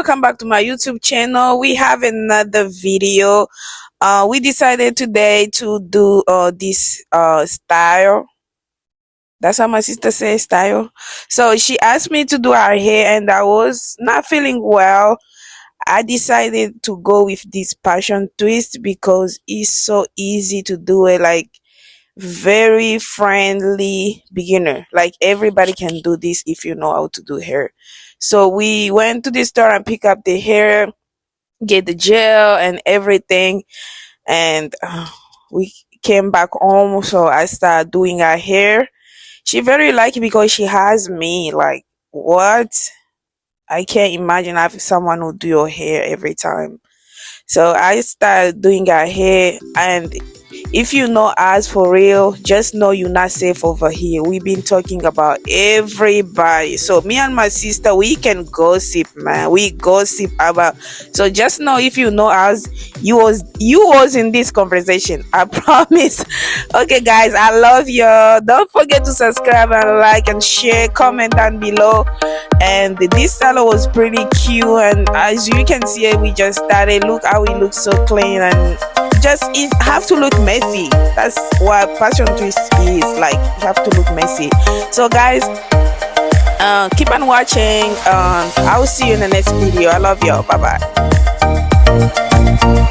welcome back to my YouTube channel. We have another video. We decided today to do this style. That's how my sister says style. So she asked me to do her hair and I was not feeling well. I decided to go with this passion twist because it's so easy to do it, like very friendly beginner. Like everybody can do this if you know how to do hair. So we went to the store and pick up the hair, get the gel and everything, and we came back home. So I started doing her hair. She very lucky because she has me. Like what? I can't imagine having someone who do your hair every time. So I started doing her hair, and if you know us for real, just know you're not safe over here. We've been talking about everybody. So me and my sister, we can gossip, man. We gossip about. So just know if you know us, you was in this conversation. I promise. Okay, guys, I love you. Don't forget to subscribe and like and share. Comment down below. And this salon was pretty cute. And as you can see, we just started. Look how it looks so clean and just it have to look messy. That's what passion twist is like. You have to look messy. So guys, keep on watching. I will see you in the next video. I love you. Bye bye.